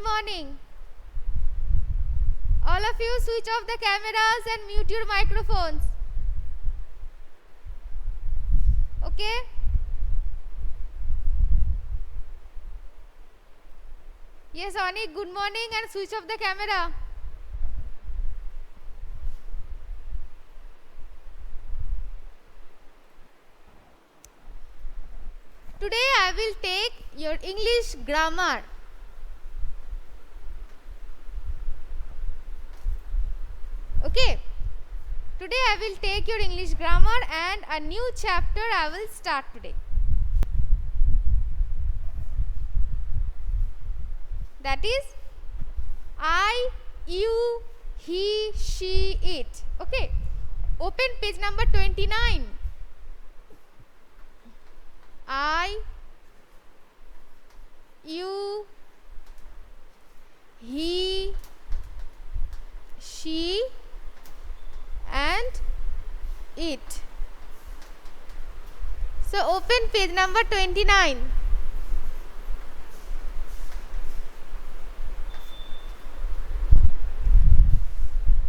good morning. All of you switch off the cameras and mute your microphones. Okay? Yes, Anik, good morning and switch off the camera. Today I will take your English grammar. Okay? Today I will take your English grammar and a new chapter I will start today. That is I, you, he, she, it. Okay? Open page number 29. I, you, he, she, and it. So open page number 29.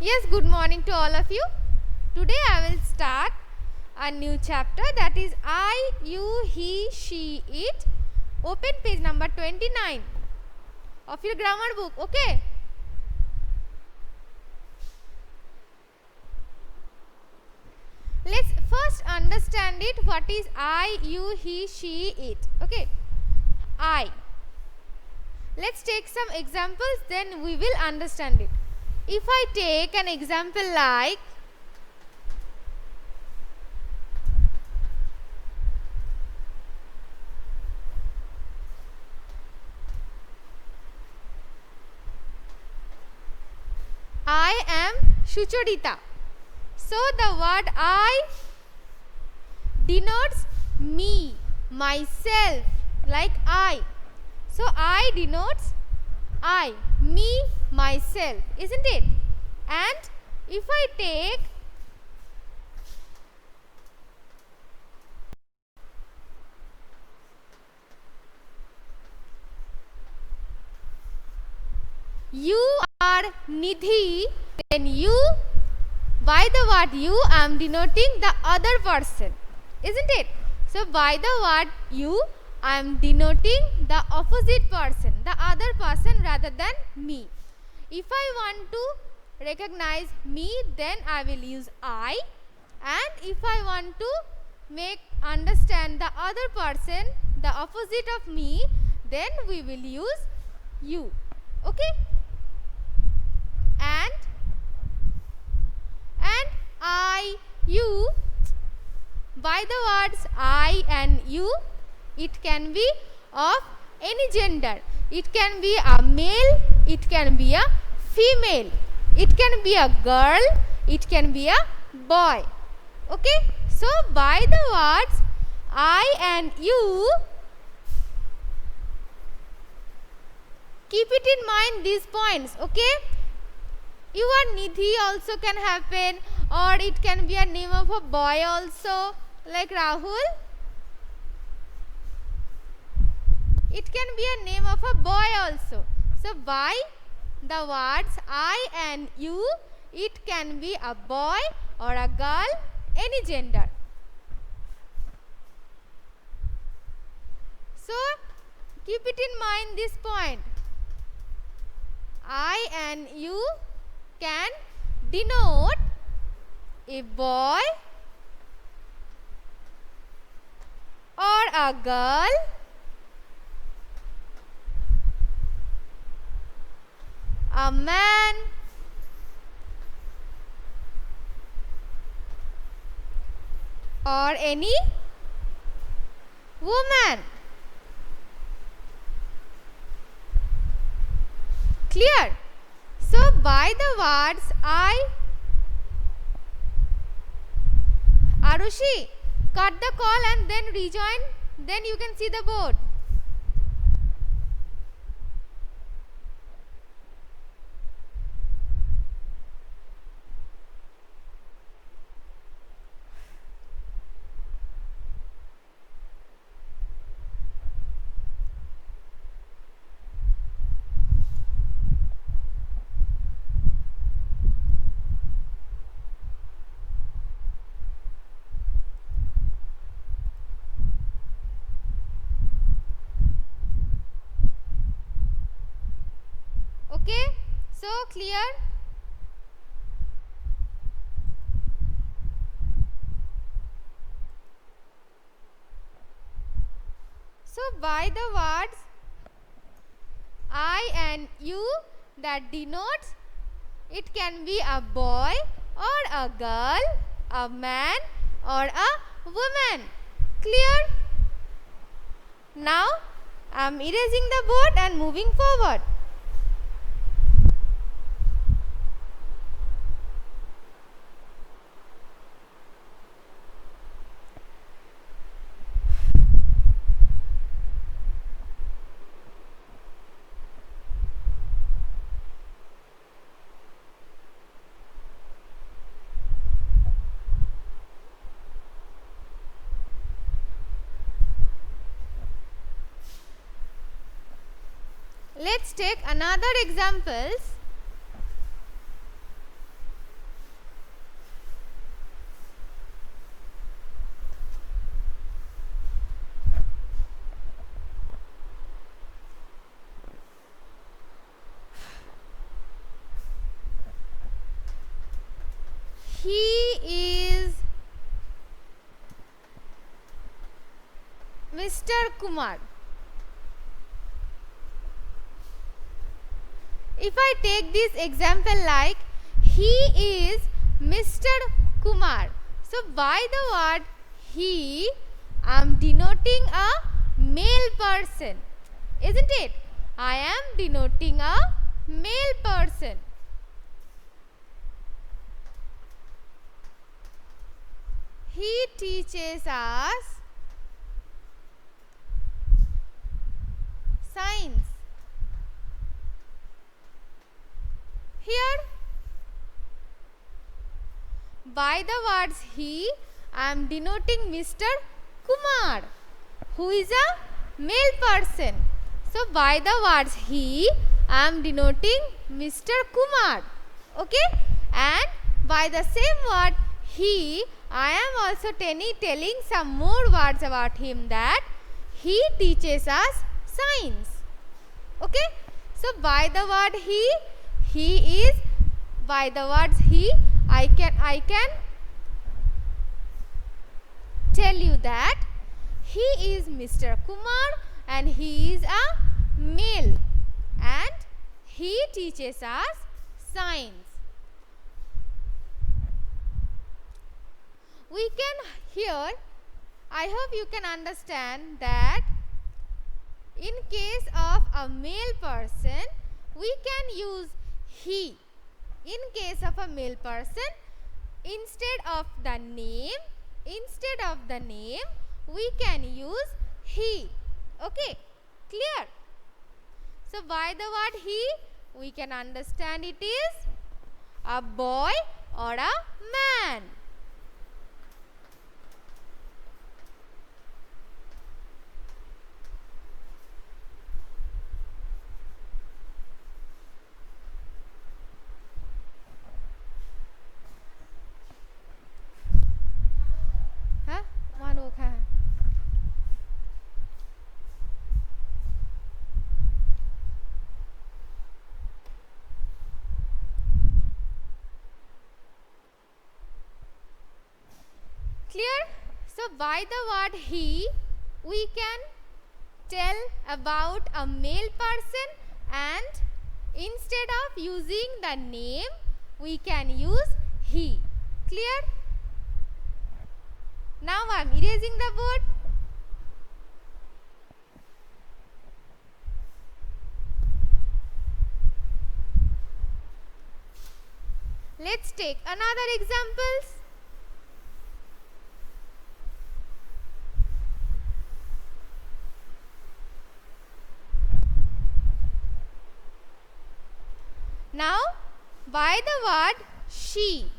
Yes, good morning to all of you. Today I will start a new chapter, that is I, you, he, she, it. Open page number 29 of your grammar book. Okay? Let's first understand it. What is I, you, he, she, it? Okay? I. Let's take some examples, then we will understand it. If I take an example like I am Sucharita. So the word I denotes me, myself, like I. So I denotes I, me, myself, isn't it? And if I take you are Nidhi, then you, by the word you, I am denoting the other person, isn't it? So by the word you, I am denoting the opposite person, the other person rather than me. If I want to recognize me, then I will use I, and if I want to make understand the other person, the opposite of me, then we will use you. Okay? And I, you, by the words I and you, it can be of any gender. It can be a male, it can be a female, it can be a girl, it can be a boy. Okay? So by the words I and you, keep it in mind these points. Okay? You are Nidhi also can happen, or it can be a name of a boy also, like Rahul. It can be a name of a boy also. So by the words I and you, it can be a boy or a girl, any gender. So keep it in mind this point. I and you can denote a boy or a girl, a man, or any woman. Clear? So by the words I, Arushi, cut the call and then rejoin, then you can see the board. Okay, so clear? So by the words I and you, that denotes it can be a boy or a girl, a man or a woman. Clear? Now I am erasing the board and moving forward. Let's take another examples. He is Mr. Kumar. If I take this example like he is Mr. Kumar, so by the word he, I am denoting a male person, isn't it? I am denoting a male person. He teaches us science. Here, by the words he, I am denoting Mr. Kumar, who is a male person. So, by the words he, I am denoting Mr. Kumar. Okay? And by the same word he, I am also telling some more words about him, that he teaches us science. Okay? So, by the word he is, by the words he, I can tell you that he is Mr. Kumar and he is a male and he teaches us science. We can here, I hope you can understand that in case of a male person, we can use he. In case of a male person, instead of the name, we can use he. Okay, clear? So, by the word he, we can understand it is a boy or a man. Clear? So, by the word he, we can tell about a male person and instead of using the name, we can use he. Clear? Now, I am erasing the board. Let's take another examples. Now, by the word she,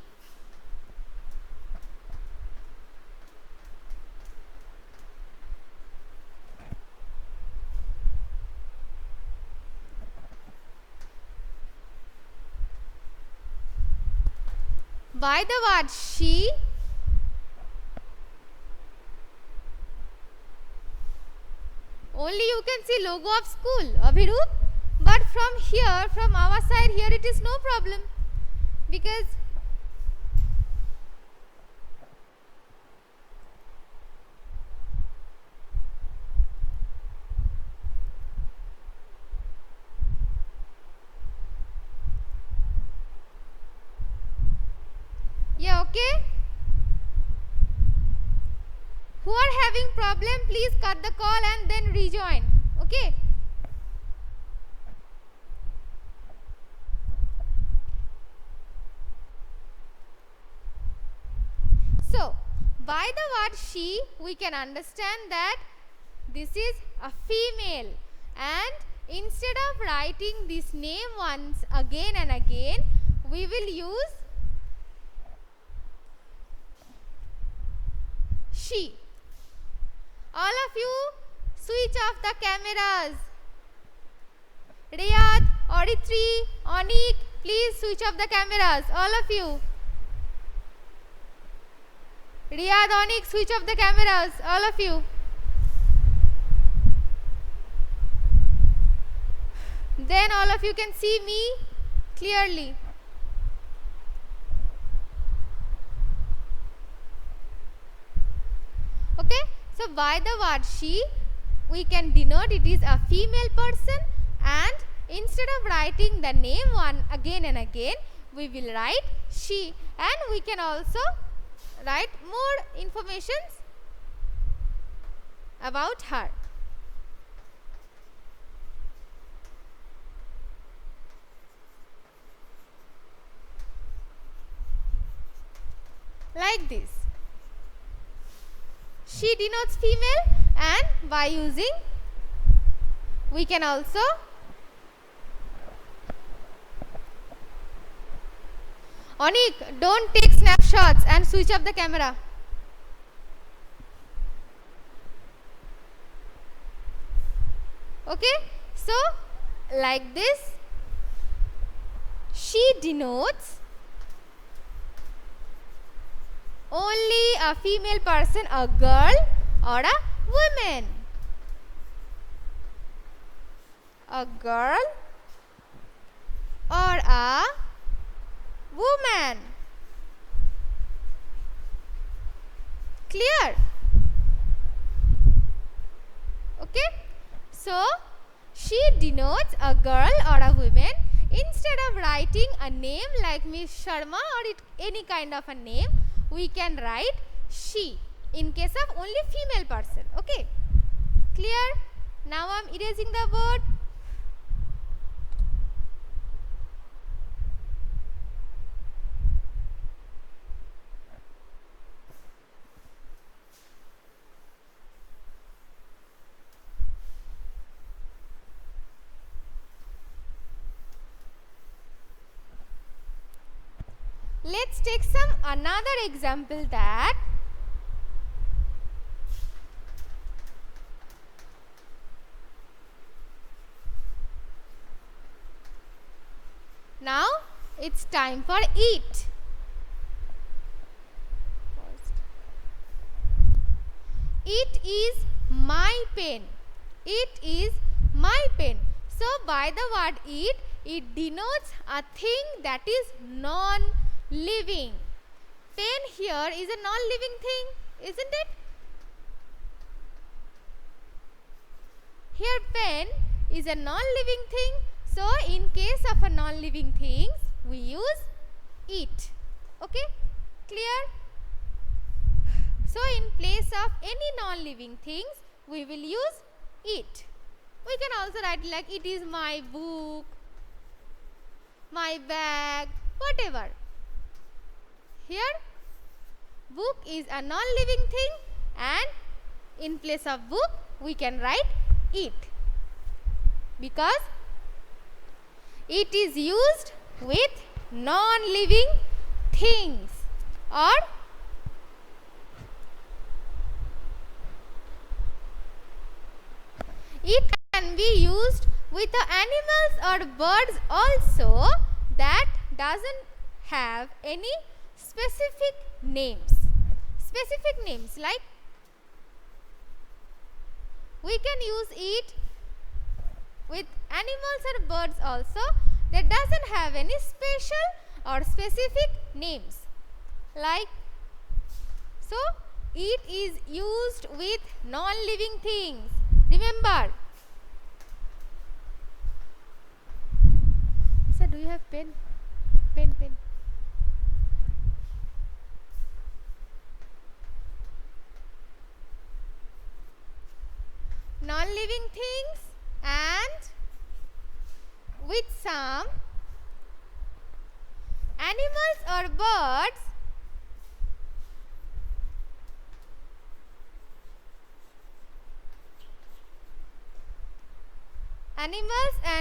by the word she, only you can see logo of school, Abhirup, but but from here, from our side here, it is no problem, because yeah, okay. Who are having problem, please cut the call and then rejoin. Okay. So, by the word she, we can understand that this is a female, and instead of writing this name once again and again, we will use she. All of you switch off the cameras. Riyad, Auditri, Onik, please switch off the cameras. All of you. Riyad, Onik, switch off the cameras. All of you. Then all of you can see me clearly. Okay. So, by the word she, we can denote it is a female person, and instead of writing the name one again and again, we will write she, and we can also write more informations about her. Like this. She denotes female, and by using, we can also Onik, don't take snapshots and switch off the camera. Okay, so like this, she denotes only a female person, a girl or a woman. A girl or a woman. Clear? Okay. So, she denotes a girl or a woman. Instead of writing a name like Miss Sharma or any kind of a name, we can write she in case of only female person. Okay. Clear? Now I am erasing the board. Let's take another example that now it's time for eat. It is my pen. It is my pen. So by the word eat, it denotes a thing that is non-living. Pen here is a non-living thing, isn't it? Here pen is a non-living thing. So in case of a non-living things, we use it. Okay? Clear? So in place of any non-living things, we will use it. We can also write like it is my book, my bag, whatever. Here, book is a non-living thing, and in place of book, we can write it, because it is used with non-living things, or it can be used with animals or birds also that doesn't have any specific names. Specific names like we can use it with animals or birds also that doesn't have any special or specific names. Like, so it is used with non-living things. Remember. Sir, do you have pen? Pen. Non-living things and with some animals or birds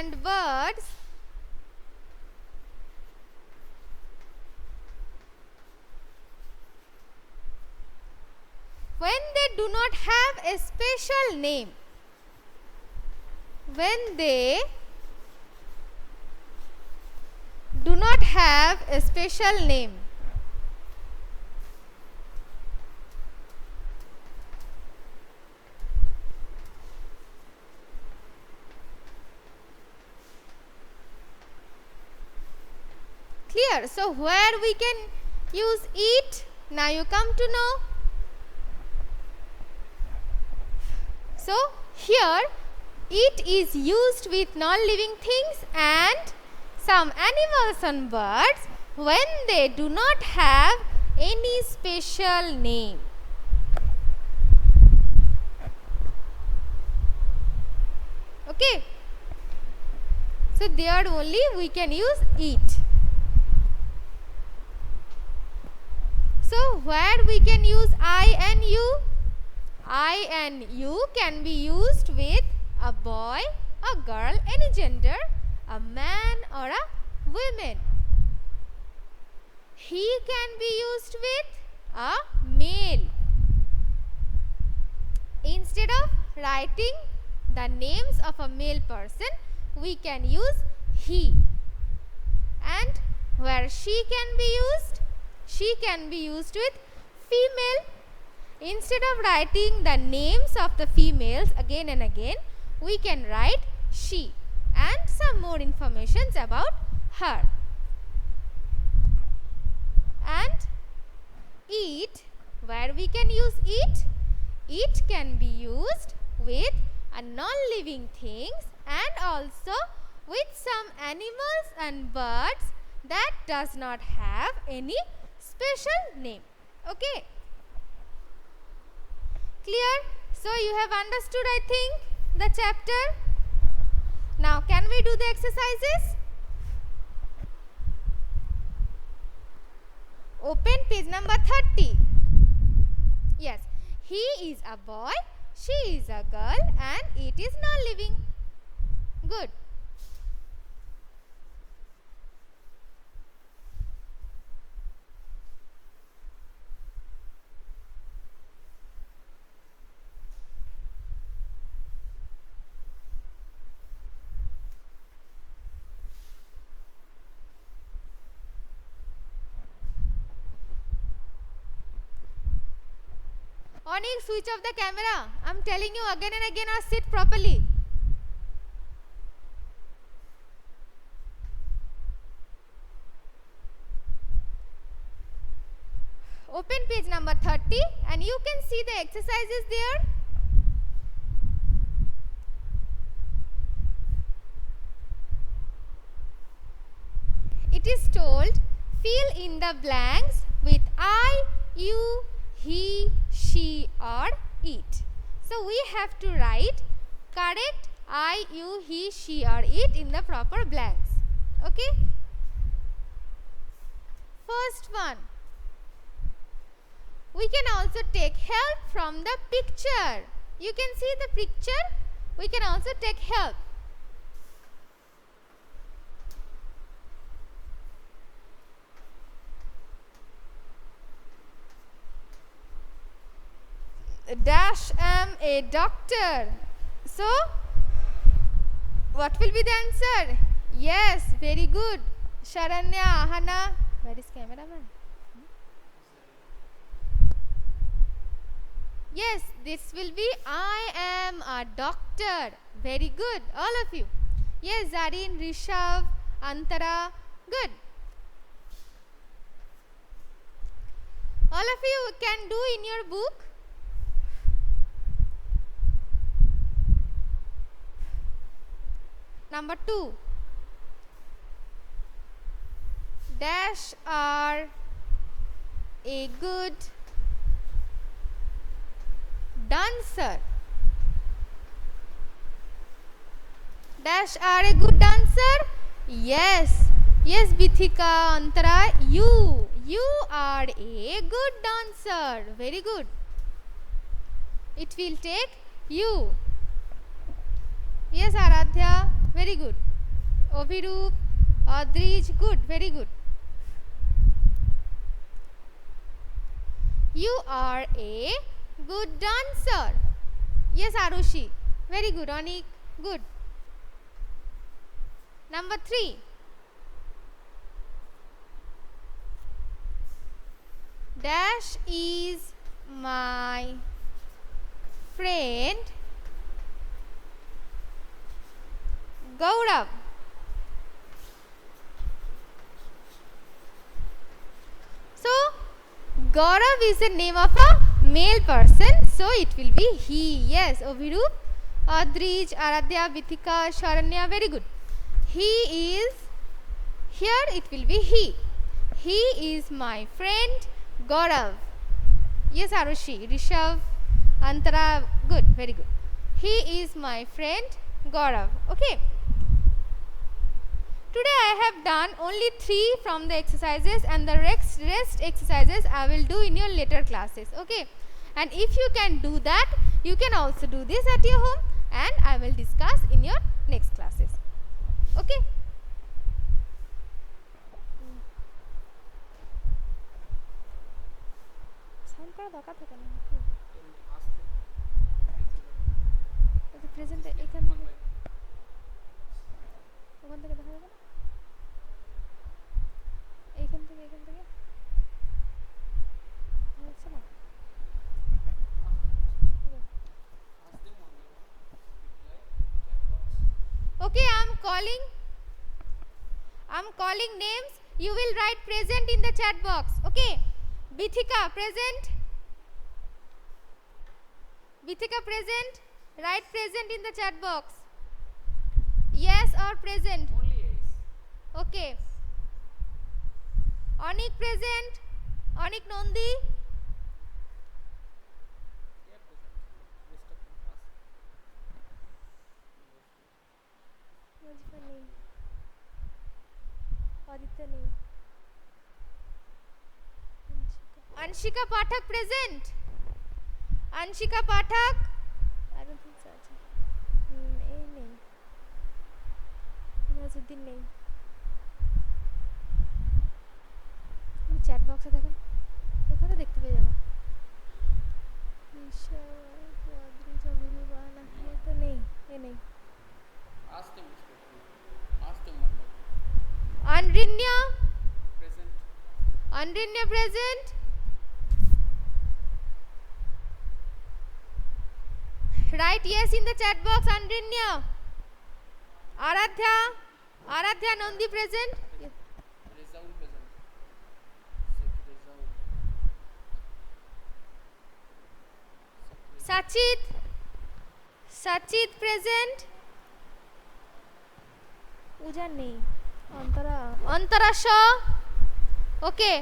and birds when they do not have a special name. When they do not have a special name. Clear? So where we can use eat? Now you come to know. So here it is used with non-living things and some animals and birds when they do not have any special name. Okay. So there only we can use eat. So where we can use I and you? I and you can be used with a boy, a girl, any gender, a man or a woman. He can be used with a male. Instead of writing the names of a male person, we can use he. And where she can be used with female. Instead of writing the names of the females again and again, we can write she and some more informations about her. And eat, where we can use eat? Eat can be used with a non-living things and also with some animals and birds that does not have any special name. Okay. Clear? So you have understood, I think, the chapter. Now can we do the exercises? Open page number 30. Yes, he is a boy, she is a girl and it is non-living. Good. Onyx, switch off the camera. I am telling you again and again, or sit properly. Open page number 30 and you can see the exercises there. It is told, fill in the blanks with I, you, he, she or it. So we have to write correct I, you, he, she or it in the proper blanks. Okay. First one. We can also take help from the picture. You can see the picture. We can also take help. Dash am a doctor. So, what will be the answer? Yes, very good. Sharanya, Ahana. Where is cameraman? Yes, this will be I am a doctor. Very good, all of you. Yes, Zarin, Rishav, Antara. Good. All of you can do in your book. Number 2. Dash are a good dancer. Dash are a good dancer. Yes. Yes, Bithika, Antara, you are a good dancer. Very good. It will take you. Yes, Aradhya, very good. Obhirup, Adrij, good, very good. You are a good dancer. Yes, Arushi, very good. Anik, good. Number 3. Dash is my friend Gaurav. So, Gaurav is the name of a male person, so it will be he. Yes, Obhirup, Adrij, Aradhya, Bithika, Sharanya, very good. He is, here it will be he. He is my friend Gaurav. Yes, Arushi, Rishav, Antara, good, very good. He is my friend Gaurav. Okay. Today I have done only 3 from the exercises, and the rest exercises I will do in your later classes. Okay. And if you can do that, you can also do this at your home, and I will discuss in your next classes. Okay. Present এখান থেকে ওখান থেকে দেখা যাবে না, এইখান থেকে হচ্ছে না। Okay, I'm calling names. You will write present in the chat box. Okay. Bithika, present. Bithika, present. Write present in the chat box. Yes or present? Only yes. Okay. Anik, present. Anik Nondi. Yeah, present. Rest of them pass. Wajfa nahi. Aditya nahi. Anshika Pathak, present. Anshika Pathak. I don't think so. এই নেই, নজরুদ্দিন নেই। Chat বক্সে দেখেন, ওখানে দেখতে পেয়ে যাবো। তো নেই, এ নেই। Ask them respectively. Ask them one by one. Andrinya. Present. Andrinya, present. Write yes in the chat box, Andrinya. Aradhya Nandi, present. Yes. Rezaul present. Sachit present. Ujan nahi. Antara Shah. Okay.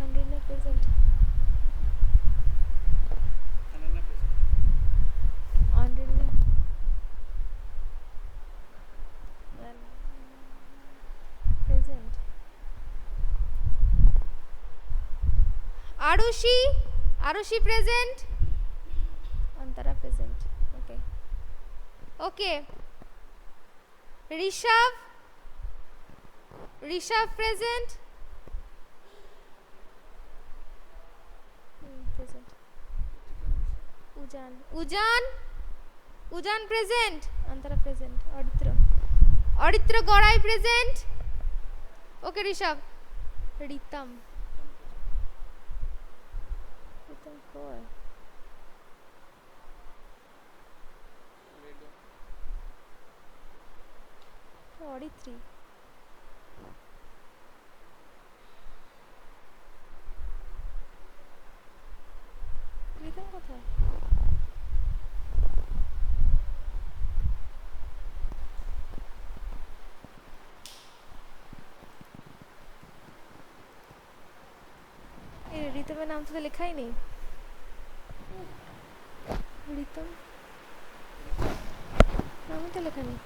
Andrinya present. Ananya present. Andrinya. Present. Arushi present. Antara present. Okay. Okay. Rishav present. Present. Ujan present. Antara present. Aditra Gorai present. Okay, Rishav. Ritam Kaur. Aritri. Ritam কোথায়? রিতমের নাম তো লেখাই নেই। রিতম নামই তো লেখা নেই।